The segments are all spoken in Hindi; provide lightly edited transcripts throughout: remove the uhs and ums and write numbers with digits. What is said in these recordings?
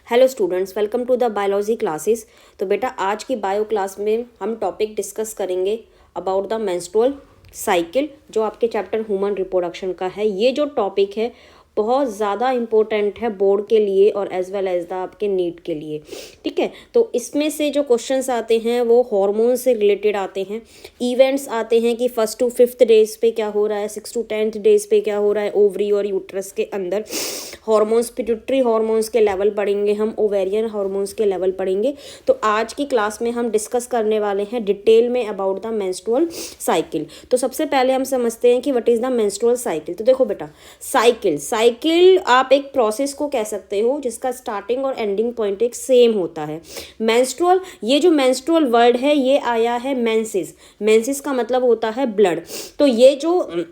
Hello students, welcome to the biology classes. तो बेटा आज की बायो क्लास में हम टॉपिक डिस्कस करेंगे अबाउट द मेंस्ट्रुअल साइकिल, जो आपके चैप्टर ह्यूमन रिप्रोडक्शन का है। ये जो टॉपिक है बहुत ज़्यादा इम्पोर्टेंट है बोर्ड के लिए और एज वेल एज द आपके नीट के लिए। ठीक है, तो इसमें से जो क्वेश्चंस आते हैं वो हार्मोन से रिलेटेड आते हैं। इवेंट्स आते हैं कि 1st to 5th डेज पे क्या हो रहा है, 6th to 10th डेज पे क्या हो रहा है ओवरी और यूट्रस के अंदर। हार्मोन्स, पिट्यूटरी हार्मोन्स के लेवल पढ़ेंगे हम, ओवेरियन हार्मोन्स के लेवल पढ़ेंगे। तो आज की क्लास में हम डिस्कस करने वाले हैं डिटेल में अबाउट द मेंस्ट्रुअल साइकिल। तो सबसे पहले हम समझते हैं कि what is the menstrual cycle. तो देखो बेटा, साइकिल आप एक प्रोसेस को कह सकते हो जिसका स्टार्टिंग और एंडिंग पॉइंट एक सेम होता है। मेंस्ट्रुअल, ये जो मेंस्ट्रुअल वर्ड है ये आया है मेंसिस का मतलब होता है ब्लड। तो ये जो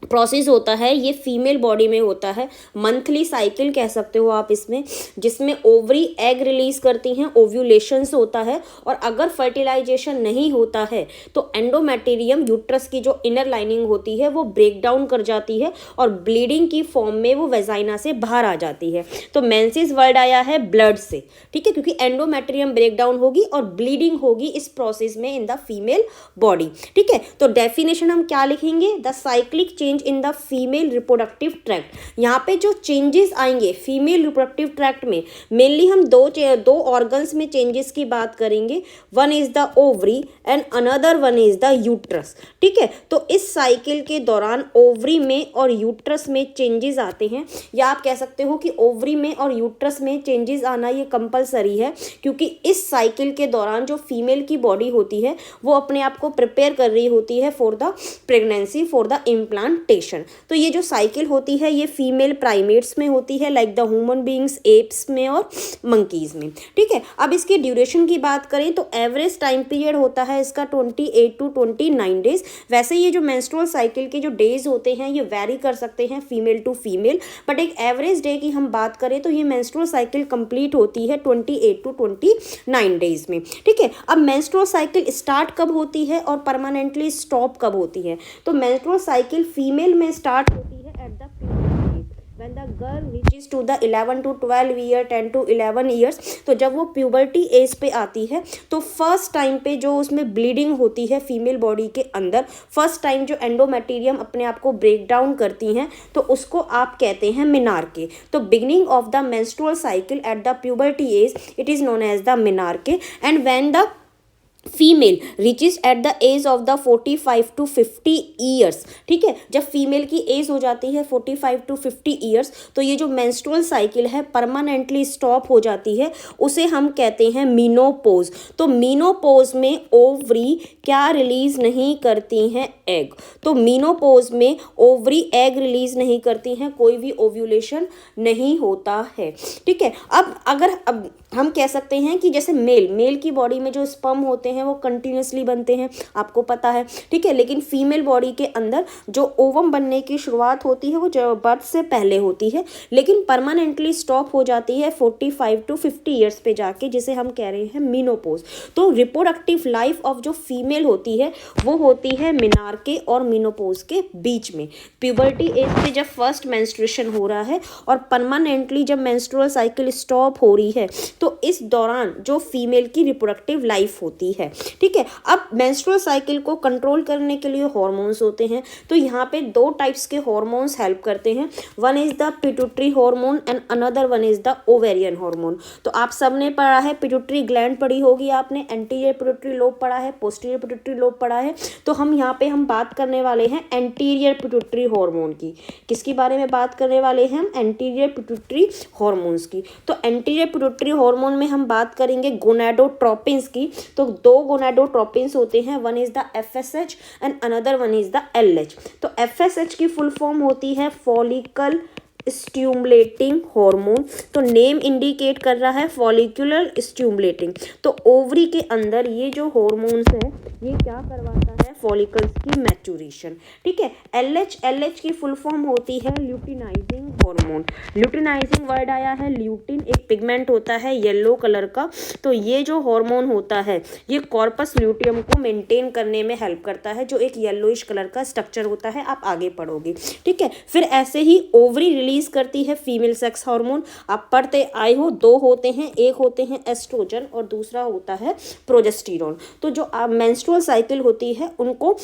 प्रोसेस होता है ये फीमेल बॉडी में होता है। मंथली साइकिल कह सकते हो आप इसमें, जिसमें ओवरी एग रिलीज करती हैं, ओव्यूलेशंस होता है, और अगर फर्टिलाइजेशन नहीं होता है तो एंडोमेटेरियम, यूट्रस की जो इनर लाइनिंग होती है वो ब्रेक डाउन कर जाती है और ब्लीडिंग की फॉर्म में वो वेजाइना से बाहर आ जाती है। तो मेंसिस वर्ड आया है ब्लड से, ठीक है, क्योंकि एंडोमेटेरियम ब्रेक डाउन होगी और ब्लीडिंग होगी इस प्रोसेस में इन द फीमेल बॉडी। ठीक है, तो डेफिनेशन हम क्या लिखेंगे, the cyclic change in the female reproductive tract. यहाँ पे जो चेंजेस आएंगे फीमेल रिप्रोडक्टिव ट्रैक्ट में, मेनली हम दो ऑर्गन्स में चेंजेस की बात करेंगे। One is the ovary and another one is the uterus. ठीक है, तो इस साइकिल के दौरान ओवरी में और यूट्रस में चेंजेस आते हैं, या आप कह सकते हो कि ओवरी में और यूट्रस में चेंजेस आना ये कंपलसरी है, क्योंकि इस साइकिल के दौरान जो फीमेल की बॉडी होती है वो अपने आप को प्रिपेयर कर रही होती है for the pregnancy, for the implantation. तो ये जो साइकिल होती है ये फीमेल प्राइमेट्स में होती है, like the human beings, apps में और मंकीज में। ठीक है, अब इसकी ड्यूरेशन की बात करें तो एवरेज टाइम पीरियड होता है इसका 28 to 29 डेज। वैसे ये जो मेंस्ट्रुअल साइकिल के जो डेज होते हैं ये वेरी कर सकते हैं फीमेल टू फीमेल, बट एक एवरेज डे की हम बात करें तो ये मेंस्ट्रुअल साइकिल कंप्लीट होती है 28 to 29 डेज में। ठीक है, अब मेंस्ट्रुअल साइकिल स्टार्ट कब होती है और परमानेंटली स्टॉप कब होती है। तो मेंस्ट्रुअल साइकिल फीमेल में स्टार्ट होती है at the puberty, when the girl reaches to the 11 to 12 year, 10 to 11 years. तो जब वो प्यूबर्टी एज पे आती है तो फर्स्ट टाइम पे जो उसमें ब्लीडिंग होती है फीमेल बॉडी के अंदर, फर्स्ट टाइम जो एंडोमेटेरियम अपने आप को ब्रेक डाउन करती हैं तो उसको आप कहते हैं मेनार्के। तो beginning of the menstrual cycle at the puberty age, it is known as the menarche. And when the female reaches at the age of the 45 to 50 years, ठीक है, जब फीमेल की एज हो जाती है 45 to 50 ईयर्स तो ये जो मेंस्ट्रुअल साइकिल है परमानेंटली स्टॉप हो जाती है, उसे हम कहते हैं मीनोपोज। तो मीनोपोज में ओवरी क्या रिलीज नहीं करती हैं, एग। तो मीनोपोज में ओवरी एग रिलीज नहीं करती हैं, कोई भी ओव्यूलेशन नहीं होता है। ठीक है, अब हम कह सकते हैं कि जैसे मेल की बॉडी में जो स्पर्म होते हैं वो कंटिन्यूसली बनते हैं, आपको पता है। ठीक है, लेकिन फीमेल बॉडी के अंदर जो ओवम बनने की शुरुआत होती है वो बर्थ से पहले होती है, लेकिन परमानेंटली स्टॉप हो जाती है 45 to 50 ईयर्स पे जाके, जिसे हम कह रहे हैं मीनोपोज। तो रिप्रोडक्टिव लाइफ ऑफ जो फीमेल होती है वो होती है मेनार्के और मीनोपोज के बीच में। प्यूबर्टी एज पे जब फर्स्ट मेंस्ट्रुएशन हो रहा है और परमानेंटली जब मेंस्ट्रुअल साइकिल स्टॉप हो रही है तो इस दौरान जो फीमेल की रिप्रोडक्टिव लाइफ होती है। ठीक है, अब मेंस्ट्रुअल साइकिल को कंट्रोल करने के लिए हार्मोन्स होते हैं। तो यहाँ पे दो टाइप्स के हार्मोन्स हेल्प करते हैं, one is the pituitary hormone and another one is the ovarian hormone. तो आप सबने पढ़ा है, पिट्यूटरी ग्लैंड पढ़ी होगी आपने, एंटीरियर पिट्यूटरी लोब पढ़ा है, पोस्टीरियर पिट्यूटरी लोब पढ़ा है। तो हम यहाँ पे बात करने वाले हैं एंटीरियर पिट्यूटरी हार्मोन की। किसके बारे में बात करने वाले हैं हम, एंटीरियर पिट्यूटरी हार्मोन्स की। तो एंटीरियर पिट्यूटरी हार्मोन में हम बात करेंगे गोनाडोट्रोपिन्स की। तो दो गोनाडोट्रोपिन्स होते हैं, one is the FSH and another one is the LH। तो FSH की फुल फॉर्म होती है फॉलिकल स्टिमुलेटिंग हार्मोन। तो नेम इंडिकेट कर रहा है फॉलिकुलर स्टिमुलेटिंग। तो ओवरी के अंदर ये जो हार्मोन्स है ये क्या करवाता है, फॉलिकल्स की मैच्योरेशन। ठीक है, LH की फुल फॉर्म होती है ल्यूटिनाइजिंग हार्मोन। ल्यूटिनाइजिंग वर्ड आया है, ल्यूटिन एक पिगमेंट होता है येलो कलर का, तो ये जो हार्मोन होता है ये कॉर्पस ल्यूटियम को मेंटेन करने में हेल्प करता है, जो एक येलोइश कलर का स्ट्रक्चर होता है, आप आगे पढ़ोगे। ठीक है, फिर ऐसे ही ओवरी रिलीज करती है फीमेल सेक्स हार्मोन। आप पढ़ते आए हो, दो होते हैं, एक होते हैं एस्ट्रोजन और दूसरा होता है प्रोजेस्टेरॉन। तो जो मेंस्ट्रुअल साइकिल होती है उनको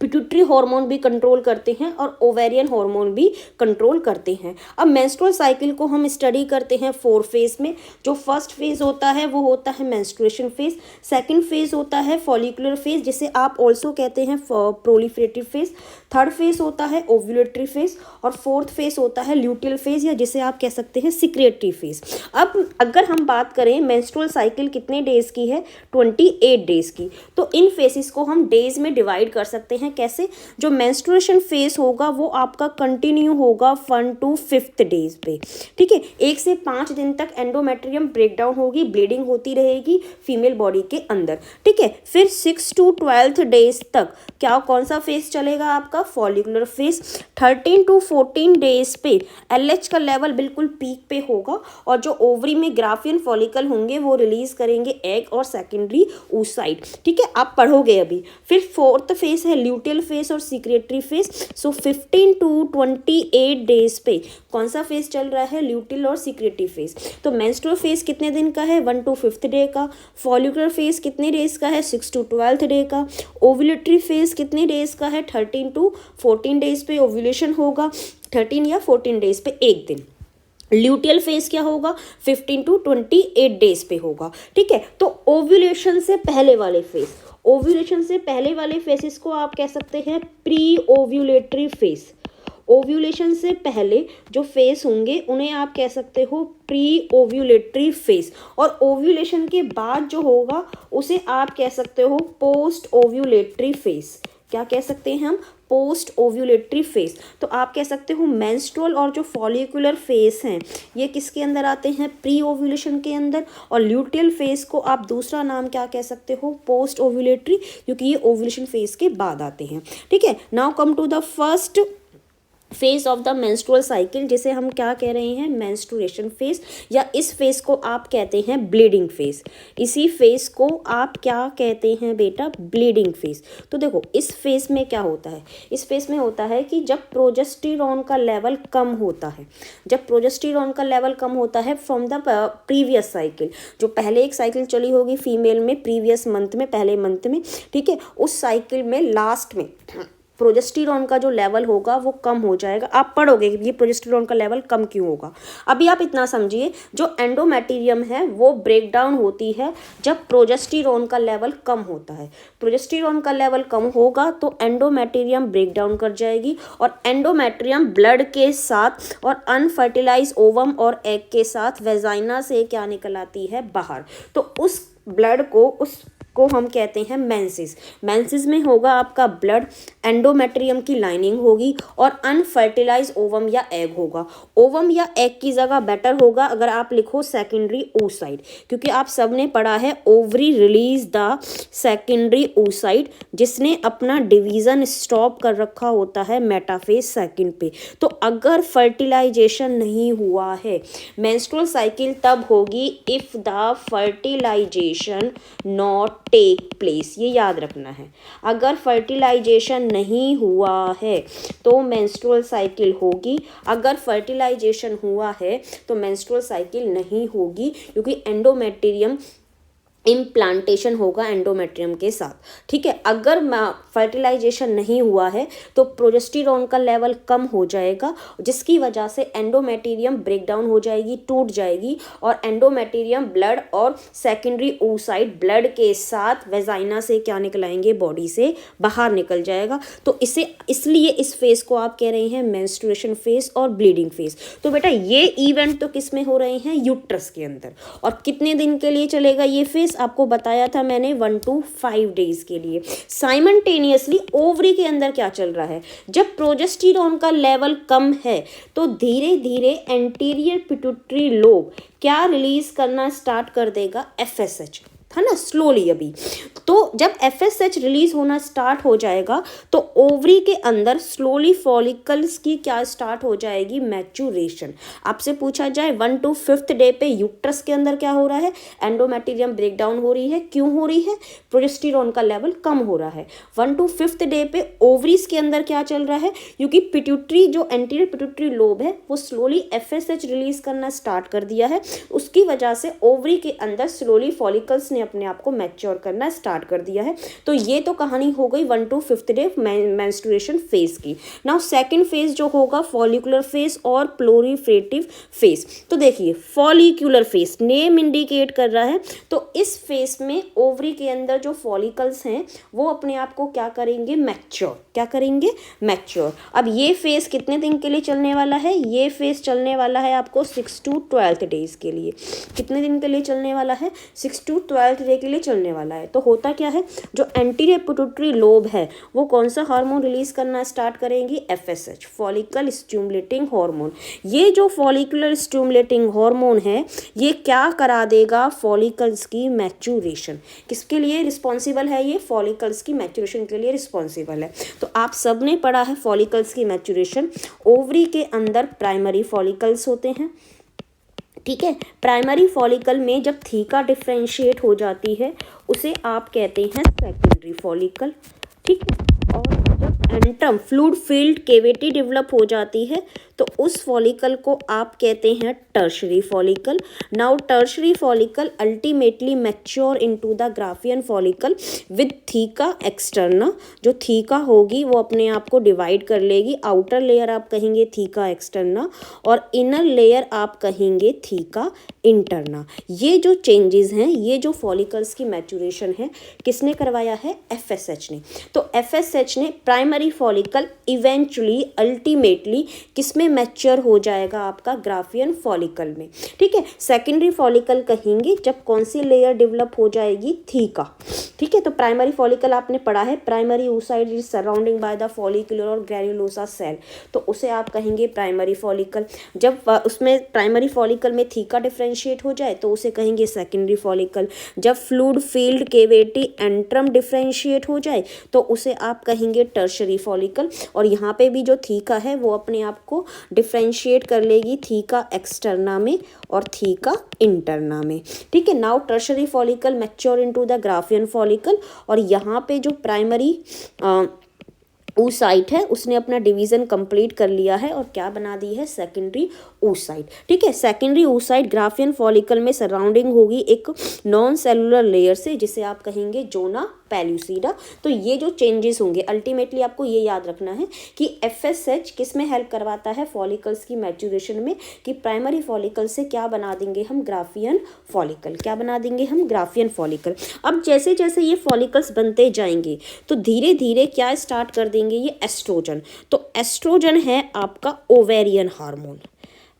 पिट्यूटरी हार्मोन भी कंट्रोल करते हैं और ओवेरियन हार्मोन भी कंट्रोल करते हैं। अब मेंस्ट्रुअल साइकिल को हम स्टडी करते हैं 4 फेज में। जो फर्स्ट फेज होता है वो होता है मेंस्ट्रुएशन फेज, सेकंड फेज होता है फॉलिकुलर फेज जिसे आप ऑल्सो कहते हैं प्रोलिफरेटिव फेज, थर्ड फेज होता है ओव्यूलेटरी फेज और फोर्थ फेज होता है ल्यूटियल फेज या जिसे आप कह सकते हैं सिक्रेटरी फेज। अब अगर हम बात करें मेंस्ट्रुअल साइकिल कितने डेज की है, 28 डेज की, तो इन फेसेस को हम डेज में डिवाइड कर सकते हैं। कैसे? जो मेंस्ट्रुएशन फेज होगा वो आपका कंटिन्यू होगा 1 to 5th डेज पे। ठीक है, 1 से 5 दिन तक एंडोमेट्रियम ब्रेकडाउन होगी, ब्लीडिंग होती रहेगी फीमेल बॉडी के अंदर। ठीक है, फिर 6 to 12th डेज तक क्या कौन सा फेज चलेगा आपका, फॉलिकुलर फेज। 13 to 14 डेज पे LH का लेवल बिल्कुल पीक पे होगा और जो ओवरी में ग्राफियन फॉलिकल होंगे वो रिलीज करेंगे एग और सेकेंडरी oocyte। ठीक है, आप पढ़ोगे अभी। फिर फोर्थ फेज है ल्यूटियल फेज और secretary phase. So 15 to 28 days पे कौन सा फेज चल रहा है, ल्यूटियल और सिक्रेटरी फेज। तो मेंस्ट्रुअल फेज कितने दिन का है, 1 to 5th डे का। फॉलिकुलर फेज कितने डेज का है, 6 to 12th डे का। ओव्यूलेटरी फेज कितने डेज का है, 13 to 14 डेज पे ओव्यूलेशन होगा, 13 या 14 डेज पे एक दिन। ल्यूटियल फेज क्या होगा, 15 to 28 डेज पे होगा। ठीक है, तो ओव्यूलेशन से पहले वाले फेज, ओव्यूलेशन से पहले वाले फेजेस को आप कह सकते हैं प्री ओव्यूलेटरी फेज। ओव्यूलेशन से पहले जो फेज होंगे उन्हें आप कह सकते हो प्री ओव्यूलेटरी फेज, और ओव्यूलेशन के बाद जो होगा उसे आप कह सकते हो पोस्ट ओव्यूलेटरी फेज। क्या कह सकते हैं हम, पोस्ट ओव्यूलेटरी फेज। तो आप कह सकते हो मेंस्ट्रुअल और जो फॉलिकुलर फेज हैं ये किसके अंदर आते हैं, प्री ओव्यूलेशन के अंदर, और ल्यूटियल फेज को आप दूसरा नाम क्या कह सकते हो, पोस्ट ओव्यूलेटरी, क्योंकि ये ओव्यूलेशन फेज के बाद आते हैं। ठीक है, now come to the first phase of the menstrual cycle, जिसे हम क्या कह रहे हैं, मेंस्ट्रुएशन फेज, या इस फेज को आप कहते हैं ब्लीडिंग फेज। इसी फेज को आप क्या कहते हैं बेटा, ब्लीडिंग फेज। तो देखो इस फेज में क्या होता है, इस फेज में होता है कि जब प्रोजेस्टेरॉन का लेवल कम होता है, जब प्रोजेस्टेरॉन का लेवल कम होता है फ्रॉम द प्रीवियस साइकिल, जो पहले एक साइकिल चली होगी फीमेल में प्रीवियस मंथ में, पहले मंथ में, ठीक है, उस साइकिल में लास्ट में प्रोजेस्टेरॉन का जो लेवल होगा वो कम हो जाएगा। आप पढ़ोगे कि ये प्रोजेस्टेरॉन का लेवल कम क्यों होगा। अभी आप इतना समझिए, जो एंडोमेटेरियम है वो ब्रेक डाउन होती है जब प्रोजेस्टेरॉन का लेवल कम होता है। प्रोजेस्टेरॉन का लेवल कम होगा तो एंडोमेटेरियम ब्रेक डाउन कर जाएगी और एंडोमेट्रियम ब्लड के साथ और अनफर्टिलाइज ओवम और एग के साथ वेजाइना से क्या निकल आती है, बाहर। तो उस ब्लड को हम कहते हैं मेंसिस। मेंसिस में होगा आपका ब्लड, एंडोमेट्रियम की लाइनिंग होगी और अनफर्टिलाइज ओवम या एग होगा। ओवम या एग की जगह बेटर होगा अगर आप लिखो सेकेंडरी oocyte, क्योंकि आप सबने पढ़ा है ovary release the secondary oocyte, जिसने अपना डिवीजन स्टॉप कर रखा होता है मेटाफेज सेकंड पे। तो अगर फर्टिलाइजेशन नहीं हुआ है, मेंस्ट्रुअल साइकिल तब होगी if the fertilization not take place. ये याद रखना है, अगर फर्टिलाइजेशन नहीं हुआ है तो मेंस्ट्रुअल साइकिल होगी, अगर फर्टिलाइजेशन हुआ है तो मेंस्ट्रुअल साइकिल नहीं होगी, क्योंकि एंडोमेट्रियम इम्प्लांटेशन होगा एंडोमेट्रियम के साथ। ठीक है, अगर फर्टिलाइजेशन नहीं हुआ है तो प्रोजेस्टेरॉन का लेवल कम हो जाएगा, जिसकी वजह से एंडोमेट्रियम ब्रेक डाउन हो जाएगी, टूट जाएगी, और एंडोमेट्रियम ब्लड और सेकेंडरी oocyte ब्लड के साथ वेजाइना से क्या निकलाएंगे, बॉडी से बाहर निकल जाएगा। तो इसलिए इस फेज को आप कह रहे हैं मेंस्ट्रुएशन फेज और ब्लीडिंग फेज। तो बेटा ये इवेंट तो किस में हो रहे हैं, यूट्रस के अंदर। और कितने दिन के लिए चलेगा ये फेज, आपको बताया था मैंने 1 to 5 डेज के लिए। साइमल्टेनियसली ओवरी के अंदर क्या चल रहा है, जब प्रोजेस्टेरॉन का लेवल कम है तो धीरे धीरे एंटीरियर पिट्यूटरी लोब क्या रिलीज करना स्टार्ट कर देगा, FSH। है ना, स्लोली अभी। तो जब FSH रिलीज होना स्टार्ट हो जाएगा तो ओवरी के अंदर स्लोली फॉलिकल्स की क्या स्टार्ट हो जाएगी, मैच्यूरेशन। आपसे पूछा जाए 1 to 5th डे पे यूट्रस के अंदर क्या हो रहा है, एंडोमेट्रियम ब्रेक डाउन हो रही है। क्यों हो रही है, प्रोजेस्टेरॉन का लेवल कम हो रहा है। 1 to 5th डे पे ओवरीज के अंदर क्या चल रहा है, क्योंकि पिट्यूटरी जो एंटीरियर पिट्यूटरी लोब है वो स्लोली FSH रिलीज करना स्टार्ट कर दिया है, उसकी वजह से ओवरी के अंदर स्लोली फॉलिकल्स ने अपने आप को मैच्योर करना स्टार्ट कर दिया है। तो ये तो कहानी हो गई 1 to 5th day menstruation phase की। नाउ सेकंड फेज जो होगा फॉलिकुलर फेज और प्लोरीफ्रेटिव फेज। तो देखिए फॉलिकुलर फेज नेम इंडिकेट कर रहा है, तो इस फेज में ओवरी के अंदर जो फॉलिकल्स हैं वो अपने आप को क्या करेंगे, मैच्योर। क्या करेंगे, मैच्योर। अब ये फेज कितने दिन के लिए चलने वाला है, ये फेज चलने वाला है आपको 6 to 12 डेज के लिए। कितने दिन के लिए चलने वाला है, 6 to 12 डे के लिए चलने वाला है। तो होता क्या है, जो एंटीरियर पिट्यूटरी लोब है वो कौन सा हार्मोन रिलीज करना स्टार्ट करेंगी, FSH, फॉलिकल स्टिमुलेटिंग हार्मोन। ये जो फॉलिकुलर स्टिमुलेटिंग हार्मोन है ये क्या करा देगा, फॉलिकल्स की मैच्यूरेशन। किसके लिए रिस्पॉन्सिबल है ये, फॉलिकल्स की मैच्यूरेशन के लिए रिस्पॉन्सिबल है। तो आप सब ने पढ़ा है फॉलिकल्स की मैच्यूरेशन। ओवरी के अंदर प्राइमरी फॉलिकल्स होते हैं, ठीक है। प्राइमरी फॉलिकल में जब थीका डिफ्रेंशिएट हो जाती है उसे आप कहते हैं सेकेंडरी फॉलिकल, ठीक है। और जब antrum fluid field cavity develop हो जाती है तो उस फॉलिकल को आप कहते हैं tertiary follicle. Now tertiary follicle ultimately mature into the Graafian follicle with theca externa. जो थीका होगी वो अपने आप को डिवाइड कर लेगी, आउटर लेयर आप कहेंगे थीका एक्सटर्ना और इनर लेयर आप कहेंगे थीका इंटरना। ये जो चेंजेस हैं, ये जो फॉलिकल्स की मैच्यूरेशन है, किसने करवाया है, FSH ने। तो FSH ने प्राइमरी फॉलिकल इवेंचुअली अल्टीमेटली किसमें मैच्योर हो जाएगा, आपका ग्राफियन फॉलिकल में, ठीक है। सेकेंडरी फॉलिकल कहेंगे जब कौन सी लेयर डेवलप हो जाएगी, थीका, ठीक है। तो प्राइमरी फॉलिकल आपने पढ़ा है, primary oocyte is surrounding by the follicular और ग्रैन्युलोसा सेल, तो उसे आप कहेंगे प्राइमरी फॉलिकल। जब उसमें प्राइमरी फॉलिकल में थीका डिफ्रेंशिएट हो जाए तो उसे कहेंगे सेकेंडरी फॉलिकल। जब fluid field cavity antrum differentiate हो जाए तो उसे आप कहेंगे टर्शरी फॉलिकल। और यहाँ पे भी जो थीका है वो अपने आप को डिफ्रेंशिएट कर लेगी थीका एक्सटर्ना में और थीका इंटरना में, ठीक है। Now tertiary follicle mature into the Graafian follicle और यहाँ पे जो प्राइमरी oocyte है उसने अपना डिवीजन कंप्लीट कर लिया है और क्या बना दी है, सेकेंडरी oocyte, ठीक है। सेकेंडरी oocyte ग्राफियन फॉलिकल में सराउंडिंग होगी एक नॉन सेलुलर लेयर से जिसे आप कहेंगे जोना पेल्यूसिडा। तो ये जो चेंजेस होंगे अल्टीमेटली आपको ये याद रखना है कि FSH किस में हेल्प करवाता है, फॉलिकल्स की मैच्यूरेशन में, कि प्राइमरी फॉलिकल से क्या बना देंगे हम, ग्राफियन फॉलिकल। क्या बना देंगे हम, ग्राफियन फॉलिकल। अब जैसे जैसे ये फॉलिकल्स बनते जाएंगे तो धीरे धीरे क्या स्टार्ट कर देंगे, ये एस्ट्रोजन। तो एस्ट्रोजन है आपका ovarian hormone.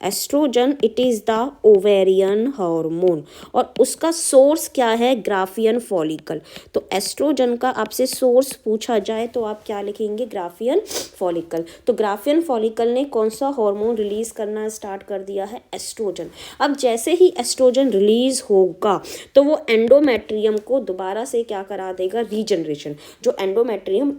Estrogen it is the ovarian hormone और उसका सोर्स क्या है, ग्राफियन फॉलिकल। तो एस्ट्रोजन का आपसे सोर्स पूछा जाए तो आप क्या लिखेंगे, ग्राफियन फॉलिकल। तो ग्राफियन फॉलिकल ने कौन सा हार्मोन रिलीज करना स्टार्ट कर दिया है, एस्ट्रोजन। अब जैसे ही एस्ट्रोजन रिलीज होगा तो वो एंडोमेट्रियम को दोबारा से क्या करा देगा, रीजनरेशन। जो एंडोमेट्रियम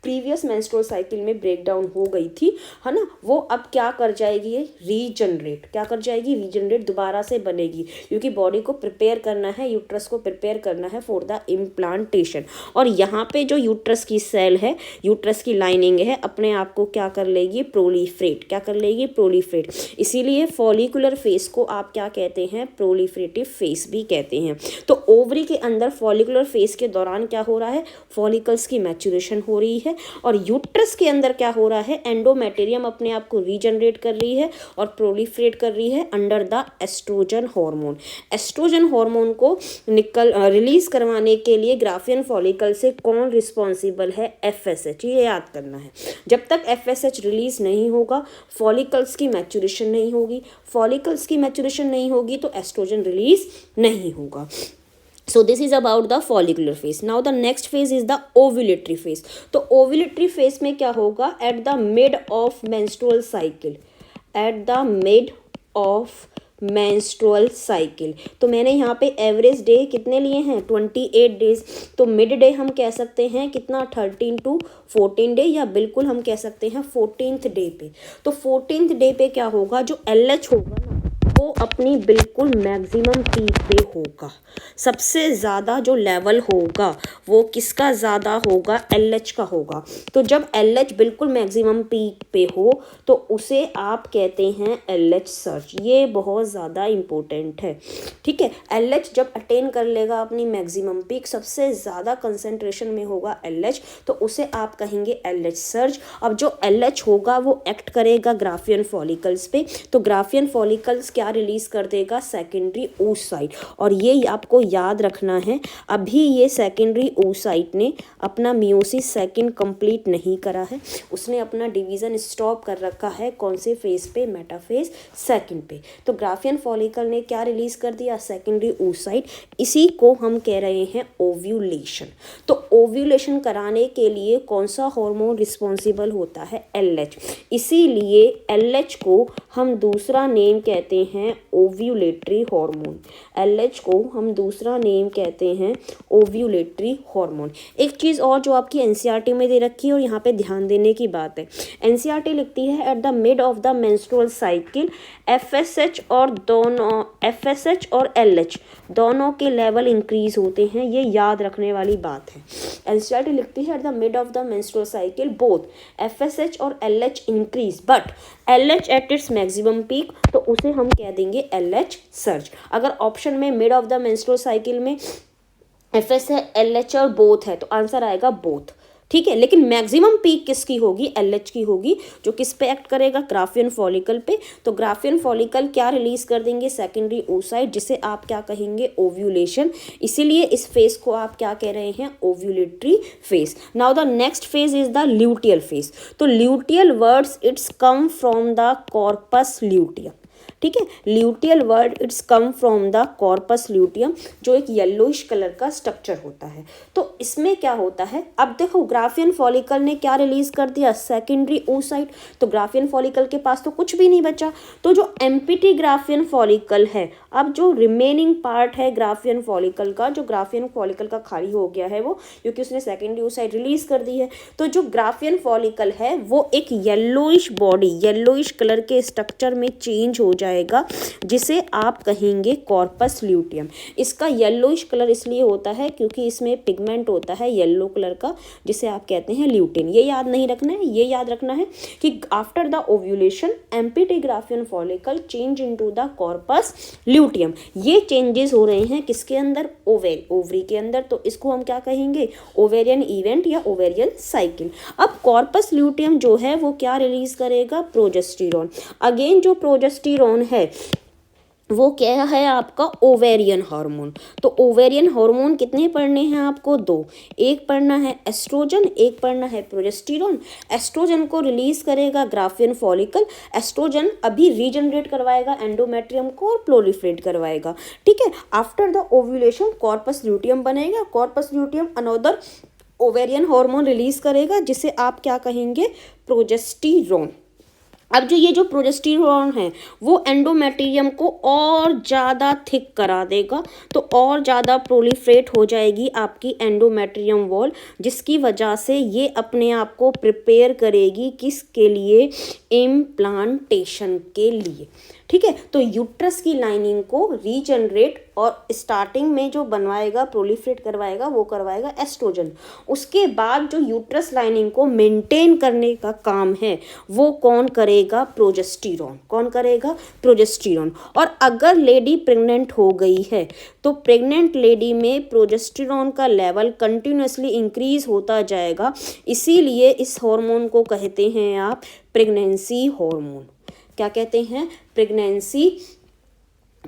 प्रीवियस मेंस्ट्रुअल साइकिल में ब्रेक डाउन हो गई थी, है ना, वो अब क्या कर जाएगी, रीजनरेट। क्या कर जाएगी, रीजनरेट, दोबारा से बनेगी, क्योंकि बॉडी को प्रिपेयर करना है, यूट्रस को प्रिपेयर करना है फॉर द इम्प्लांटेशन। और यहाँ पे जो यूट्रस की सेल है, यूट्रस की लाइनिंग है, अपने आप को क्या कर लेगी, प्रोलीफ्रेट। क्या कर लेगी, प्रोलीफ्रेट। इसीलिए फॉलिकुलर फेस को आप क्या कहते हैं, प्रोलीफ्रेटिव फेस भी कहते हैं। तो ओवरी के अंदर फॉलिकुलर फेस के दौरान क्या हो रहा है, फॉलिकल्स की मैच्यूरेशन हो रही है और यूट्रस के अंदर क्या हो रहा है, एंडोमेटेरियम अपने आप को रीजनरेट कर रही है और प्रोलिफरेट कर रही है under the estrogen hormone. Estrogen hormone को रिलीज करवाने के लिए ग्राफियन फॉलिकल से कौन रिस्पॉन्सिबल है, FSH। ये याद करना है। जब तक FSH रिलीज नहीं होगा फॉलिकल्स की मैच्यूरेशन नहीं होगी, फॉलिकल्स की मैच्यूरेशन नहीं होगी तो एस्ट्रोजन रिलीज नहीं होगा। So this is about the follicular phase. Now the next phase is the ovulatory phase. तो ovulatory phase में क्या होगा, at the mid of menstrual cycle, at the mid of menstrual cycle. तो मैंने यहाँ पे एवरेज डे कितने लिए हैं 28 डेज, तो मिड डे हम कह सकते हैं कितना 13 to 14 डे, या बिल्कुल हम कह सकते हैं 14th डे पे। तो 14th डे पे क्या होगा, जो LH होगा ना वो अपनी बिल्कुल मैक्सिमम पीक पे होगा। सबसे ज़्यादा जो लेवल होगा वो किसका ज़्यादा होगा, LH का होगा। तो जब LH बिल्कुल मैक्सिमम पीक पे हो तो उसे आप कहते हैं LH सर्ज। ये बहुत ज़्यादा इम्पोर्टेंट है, ठीक है। LH जब अटेन कर लेगा अपनी मैक्सिमम पीक, सबसे ज़्यादा कंसंट्रेशन में होगा LH, तो उसे आप कहेंगे LH सर्ज। अब जो LH होगा वो एक्ट करेगा ग्राफियन फॉलिकल्स पे, तो ग्राफियन फॉलिकल्स क्या रिलीज कर देगा, सेकेंडरी oocyte। और ये आपको याद रखना है, अभी ये सेकेंडरी oocyte ने अपना मियोसिस सेकंड कंप्लीट नहीं करा है, उसने अपना डिवीजन स्टॉप कर रखा है कौन से फेज पे, मेटाफेज सेकंड पे। तो ग्राफियन फॉलिकल ने क्या रिलीज कर दिया, सेकेंडरी oocyte। इसी को हम कह रहे हैं ओव्यूलेशन। तो ओव्यूलेशन कराने के लिए कौन सा हार्मोन रिस्पॉन्सिबल होता है, LH। इसीलिए LH को हम दूसरा नेम कहते हैं ओव्यूलेटरी हार्मोन। LH को हम दूसरा नेम कहते हैं ओव्यूलेटरी हार्मोन। एक चीज़ और जो आपकी NCERT में दे रखी है और यहाँ पे ध्यान देने की बात है, NCERT लिखती है at the mid of the menstrual cycle FSH और LH दोनों के लेवल इंक्रीज होते हैं। ये याद रखने वाली बात है। NCERT लिखती है at the mid of the menstrual cycle both FSH और LH increase, but LH at its maximum peak, तो उसे हम कह देंगे LH सर्ज। अगर ऑप्शन में mid of the menstrual cycle में FS है, LH और बोथ है, तो आंसर आएगा बोथ, ठीक है। लेकिन मैक्सिमम पीक किसकी होगी, LH की होगी, जो किस पे एक्ट करेगा, ग्राफियन फॉलिकल पे। तो ग्राफियन फॉलिकल क्या रिलीज कर देंगे, सेकेंडरी oocyte, जिसे आप क्या कहेंगे, ओव्यूलेशन। इसीलिए इस फेज को आप क्या कह रहे हैं, ovulatory phase. Now the next phase is the luteal phase. तो luteal words it's come from the corpus luteum, ठीक है। Luteal word it's come from the corpus luteum, जो एक येलोइश कलर का स्ट्रक्चर होता है। तो इसमें क्या होता है, अब देखो ग्राफियन फॉलिकल ने क्या रिलीज कर दिया, सेकेंडरी oocyte। तो ग्राफियन फॉलिकल के पास तो कुछ भी नहीं बचा। तो जो एम्प्टी ग्राफियन फॉलिकल है, अब जो रिमेनिंग पार्ट है ग्राफियन फॉलिकल का, जो ग्राफियन फॉलिकल का खाली हो गया है वो, क्योंकि उसने सेकेंडरी oocyte रिलीज कर दी है। तो जो ग्राफियन फॉलिकल है वो एक येलोइश बॉडी, येलोइश कलर के स्ट्रक्चर में चेंज हो जाएगा, जिसे आप कहेंगे कॉर्पस ल्यूटियम। इसका येलोइश कलर इसलिए होता है क्योंकि इसमें पिगमेंट होता है येलो कलर का, जिसे आप कहते हैं ल्यूटिन। ये याद नहीं रखना है, ये याद रखना है कि after the ovulation empty Graafian follicle change into the corpus luteum. ये चेंजेस हो रहे हैं किसके अंदर, ओवरी के अंदर। तो इसको हम क्या कहेंगे, ओवेरियन इवेंट या ओवेरियन साइकिल। अब कॉर्पस ल्यूटियम जो है वो क्या रिलीज करेगा, प्रोजेस्टेरॉन। अगेन जो प्रोजेस्टेरॉन है वो क्या है आपका, ओवेरियन हार्मोन। तो ओवेरियन हार्मोन कितने पढ़ने हैं आपको, 2। एक पढ़ना है एस्ट्रोजन, एक पढ़ना है प्रोजेस्टेरॉन। एस्ट्रोजन को रिलीज करेगा ग्राफियन फॉलिकल। एस्ट्रोजन अभी रीजनरेट करवाएगा एंडोमेट्रियम को और प्रोलिफरेट करवाएगा, ठीक है। After the ovulation corpus luteum बनेगा। Corpus luteum another ovarian hormone release करेगा, जिसे आप क्या कहेंगे, प्रोजेस्टेरॉन। अब जो ये जो प्रोजेस्टेरॉन है वो एंडोमेट्रियम को और ज़्यादा थिक करा देगा, तो और ज़्यादा प्रोलिफरेट हो जाएगी आपकी एंडोमेट्रियम वॉल, जिसकी वजह से ये अपने आप को प्रिपेयर करेगी किसके लिए, इम्प्लांटेशन के लिए, ठीक है। तो यूट्रस की लाइनिंग को रीजनरेट और स्टार्टिंग में जो बनवाएगा, प्रोलिफरेट करवाएगा, वो करवाएगा एस्ट्रोजन। उसके बाद जो यूट्रस लाइनिंग को मेंटेन करने का काम है वो कौन करेगा, प्रोजेस्टेरॉन। कौन करेगा, प्रोजेस्टेरॉन। और अगर लेडी प्रेग्नेंट हो गई है तो प्रेग्नेंट लेडी में प्रोजेस्टेरॉन का लेवल कंटिन्यूसली इंक्रीज होता जाएगा। इसीलिए इस हार्मोन को कहते हैं आप प्रेगनेंसी हार्मोन। क्या कहते हैं, प्रेगनेंसी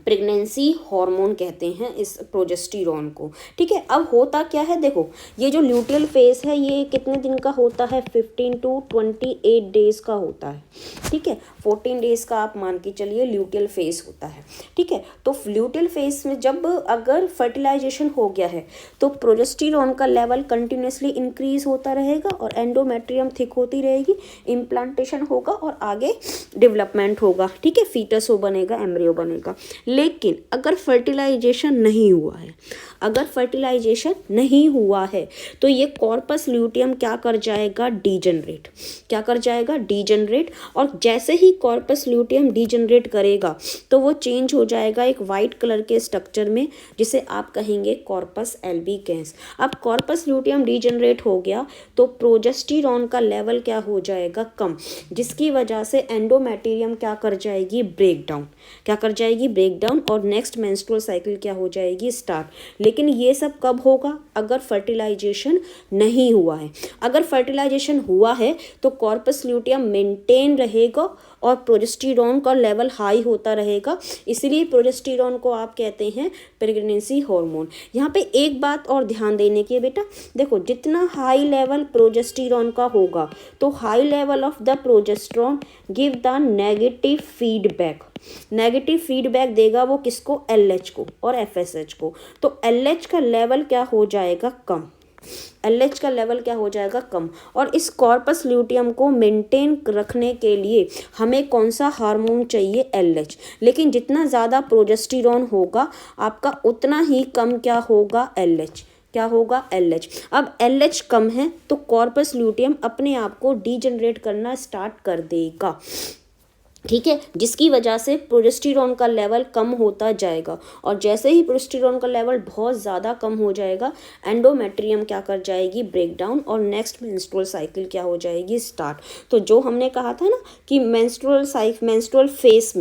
प्रेगनेंसी हार्मोन कहते हैं इस प्रोजेस्टेरॉन को। ठीक है, अब होता क्या है, देखो ये जो ल्यूटियल फेज है ये कितने दिन का होता है, 15 to 28 डेज का होता है। ठीक है, 14 डेज का आप मान के चलिए ल्यूटियल फेज होता है। ठीक है, तो ल्यूटियल फेज में जब अगर फर्टिलाइजेशन हो गया है तो प्रोजेस्टेरॉन का लेवल कंटिन्यूसली इंक्रीज होता रहेगा और एंडोमेट्रियम थिक होती रहेगी, इम्प्लांटेशन होगा और आगे डेवलपमेंट होगा। ठीक है, फीटस हो बनेगा, एम्ब्रियो बनेगा। लेकिन अगर फर्टिलाइजेशन नहीं हुआ है, अगर फर्टिलाइजेशन नहीं हुआ है तो ये कॉर्पस ल्यूटियम क्या कर जाएगा, डीजनरेट। क्या कर जाएगा, डीजनरेट। और जैसे ही कॉर्पस ल्यूटियम डीजनरेट करेगा तो वो चेंज हो जाएगा एक वाइट कलर के स्ट्रक्चर में, जिसे आप कहेंगे कॉर्पस एल्बिगेंस। अब कॉर्पस ल्यूटियम डीजनरेट हो गया तो प्रोजेस्टेरॉन का लेवल क्या हो जाएगा, कम, जिसकी वजह से एंडोमेट्रियम क्या कर जाएगी, ब्रेक डाउन। क्या कर जाएगी, ब्रेक डाउन। और नेक्स्ट मेंस्ट्रुअल साइकिल क्या हो जाएगी, स्टार्ट। लेकिन ये सब कब होगा, अगर फर्टिलाइजेशन नहीं हुआ है। अगर फर्टिलाइजेशन हुआ है तो कॉर्पस ल्यूटियम मेंटेन रहेगा और प्रोजेस्टेरॉन का लेवल हाई होता रहेगा, इसलिए प्रोजेस्टेरॉन को आप कहते हैं प्रेगनेंसी हार्मोन। यहाँ पे एक बात और ध्यान देने की है बेटा, देखो जितना हाई लेवल प्रोजेस्टेरॉन का होगा तो high level of the progesterone give the negative feedback. Negative feedback देगा वो किसको, एलएच को और एफएसएच को। तो एलएच का लेवल क्या हो जाएगा, कम। एलएच का लेवल क्या हो जाएगा, कम। और इस कॉर्पस ल्यूटियम को मेंटेन रखने के लिए हमें कौन सा हार्मोन चाहिए, एलएच। लेकिन जितना ज़्यादा प्रोजेस्टेरॉन होगा आपका उतना ही कम क्या होगा, एलएच। क्या होगा, एलएच। अब एलएच कम है तो कॉर्पस ल्यूटियम अपने आप को डीजनरेट करना स्टार्ट कर देगा। ठीक है, जिसकी वजह से प्रोजेस्टेरॉन का लेवल कम होता जाएगा। और जैसे ही प्रोजेस्टेरॉन का लेवल बहुत ज़्यादा कम हो जाएगा एंडोमेट्रियम क्या कर जाएगी, ब्रेक डाउन, और नेक्स्ट मेंस्ट्रुअल साइकिल क्या हो जाएगी, स्टार्ट। तो जो हमने कहा था ना कि मेंस्ट्रुअल फेस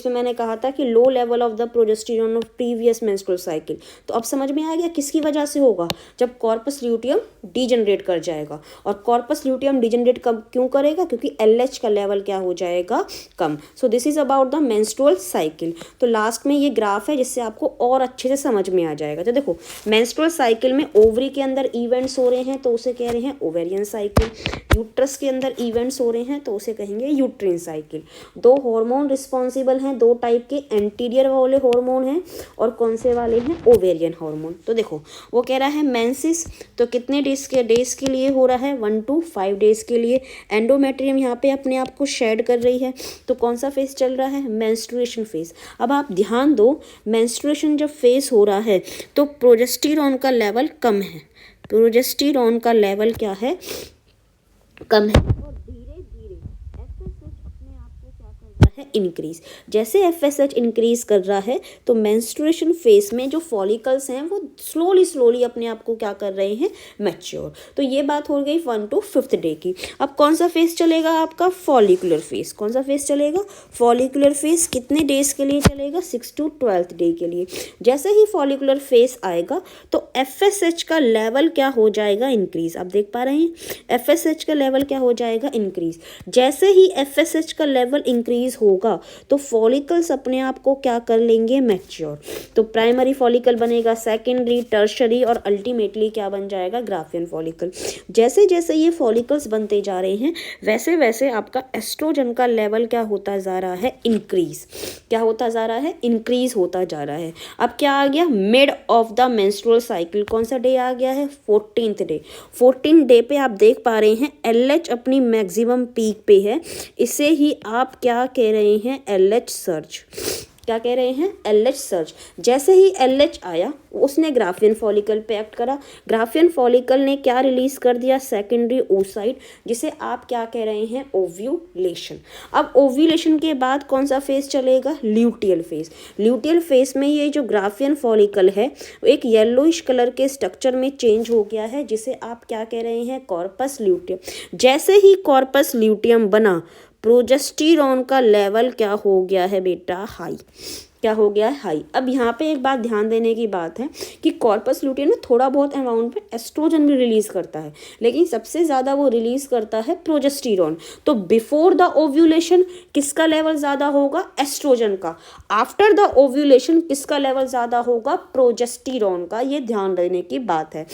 में मैंने कहा था कि low level of the progesterone of previous menstrual cycle. तो अब समझ में आ गया किसकी वजह से होगा, जब कॉर्पस ल्यूटियम डीजनरेट कर जाएगा। और कॉर्पस ल्यूटियम डीजनरेट कब क्यों करेगा, क्योंकि एलएच का लेवल क्या हो जाएगा, कम। So this is about the menstrual cycle. तो लास्ट में ये ग्राफ है जिससे आपको और अच्छे से समझ में आ जाएगा। तो देखो मेंस्ट्रुअल साइकिल में ओवरी के अंदर इवेंट्स हो रहे हैं तो उसे कह रहे हैं ओवेरियन साइकिल। यूट्रस के अंदर इवेंट्स हो रहे हैं तो उसे कहेंगे यूट्रिन साइकिल। दो हार्मोन रिस्पॉन्सिबल हैं, दो टाइप के, एंटीरियर वाले हार्मोन हैं और कौन से वाले हैं, ओवेरियन हार्मोन। तो देखो वो कह रहा है मेंसिस तो कितने डेज के लिए हो रहा है, 1 to 5 डेज के लिए। एंडोमेट्रियम यहाँ पे अपने आप को शेड कर रही है। तो कौन सा फेज चल रहा है, मेंस्ट्रुएशन फेज। अब आप ध्यान दो, मेंस्ट्रुएशन जब फेज हो रहा है तो प्रोजेस्टेरॉन का लेवल कम है। प्रोजेस्टेरॉन का लेवल क्या है, कम है। और धीरे धीरे एफएसएच अपने आप को क्या कर रहा है, इंक्रीज। जैसे एफएसएच इंक्रीज कर रहा है तो मेंस्ट्रुएशन फेज में जो फॉलिकल्स हैं वो स्लोली अपने आप को क्या कर रहे हैं, मैच्योर। तो ये बात हो गई 1 to 5th डे की। अब कौन सा फेज चलेगा आपका, फॉलिकुलर फेज। कौन सा फेज चलेगा, फॉलिकुलर फेज। कितने डेज के लिए चलेगा, 6 to 12th डे के लिए। जैसे ही फॉलिकुलर फेज आएगा तो एफएसएच का लेवल क्या हो जाएगा, इंक्रीज। आप देख पा रहे हैं एफएसएच का लेवल क्या हो जाएगा, इंक्रीज। जैसे ही एफएसएच का लेवल इंक्रीज होगा तो फॉलिकल्स अपने आप को क्या कर लेंगे, मैच्योर। तो प्राइमरी फॉलिकल बनेगा, सेकेंडरी, टर्शरी और अल्टीमेटली क्या बन जाएगा, ग्राफियन फॉलिकल। जैसे जैसे ये फॉलिकल्स बनते जा रहे हैं वैसे वैसे आपका एस्ट्रोजन का लेवल क्या होता जा रहा है, इंक्रीज। क्या होता जा रहा है, इंक्रीज होता जा रहा है। अब क्या आ गया, mid of the menstrual cycle. कौन सा डे आ गया है, 14th डे। 14th डे पे आप देख पा रहे हैं एलएच अपनी मैक्सिमम पीक पे है। इसे ही आप क्या कह रहे हैं, एलएच सर्ज। क्या कह रहे हैं, एलएच सर्ज। जैसे ही एलएच आया उसने ग्राफियन फॉलिकल पे एक्ट करा। ग्राफियन फॉलिकल ने क्या रिलीज कर दिया, सेकेंडरी oocyte, जिसे आप क्या कह रहे हैं, ओव्यूलेशन। अब ओव्यूलेशन के बाद कौन सा फेज चलेगा, ल्यूटियल फेज। ल्यूटियल फेज में ये जो ग्राफियन फॉलिकल है एक येलोइश कलर के स्ट्रक्चर में चेंज हो गया है, जिसे आप क्या कह रहे हैं, कॉर्पस ल्यूटियम। जैसे ही कॉर्पस ल्यूटियम बना प्रोजेस्टेरॉन का लेवल क्या हो गया है बेटा, हाई। क्या हो गया है, हाई। अब यहाँ पे एक बात ध्यान देने की बात है कि कॉर्पस लुटियम में थोड़ा बहुत अमाउंट में एस्ट्रोजन भी रिलीज करता है, लेकिन सबसे ज़्यादा वो रिलीज करता है प्रोजेस्टेरॉन। तो बिफोर द ओव्यूलेशन किसका लेवल ज़्यादा होगा, एस्ट्रोजन का। आफ्टर द ओव्यूलेशन किसका लेवल ज़्यादा होगा, प्रोजेस्टेरॉन का। ये ध्यान देने की बात है।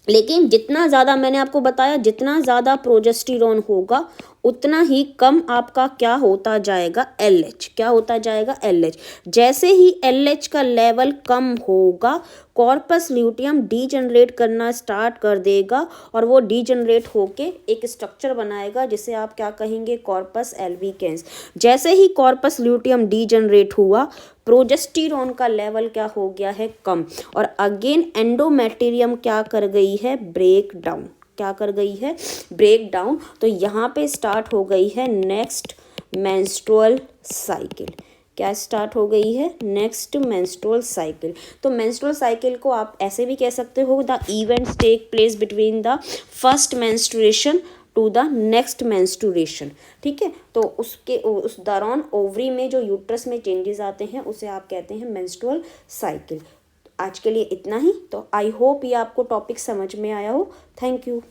लेकिन जितना ज़्यादा मैंने आपको बताया, जितना ज़्यादा प्रोजेस्टेरॉन होगा उतना ही कम आपका क्या होता जाएगा, LH। क्या होता जाएगा, LH। जैसे ही LH का लेवल कम होगा कॉर्पस ल्यूटियम डीजनरेट करना स्टार्ट कर देगा और वो डीजनरेट होके एक स्ट्रक्चर बनाएगा जिसे आप क्या कहेंगे, कॉर्पस एल्बिकेंस। जैसे ही कॉर्पस ल्यूटियम डीजनरेट हुआ प्रोजेस्टेरॉन का लेवल क्या हो गया है, कम, और अगेन एंडोमेटेरियम क्या कर गई है, ब्रेक डाउन। क्या कर गई है, ब्रेक डाउन। तो यहाँ पे स्टार्ट हो गई है नेक्स्ट मेंस्ट्रुअल साइकिल। क्या स्टार्ट हो गई है, नेक्स्ट मेंस्ट्रुअल साइकिल। तो मेंस्ट्रुअल साइकिल को आप ऐसे भी कह सकते हो, the events take place between the first menstruation to the next menstruation. ठीक है, तो उस दौरान ओवरी में जो यूट्रस में चेंजेस आते हैं उसे आप कहते हैं मेंस्ट्रुअल साइकिल। आज के लिए इतना ही। तो आई होप ये आपको टॉपिक समझ में आया हो। Thank you.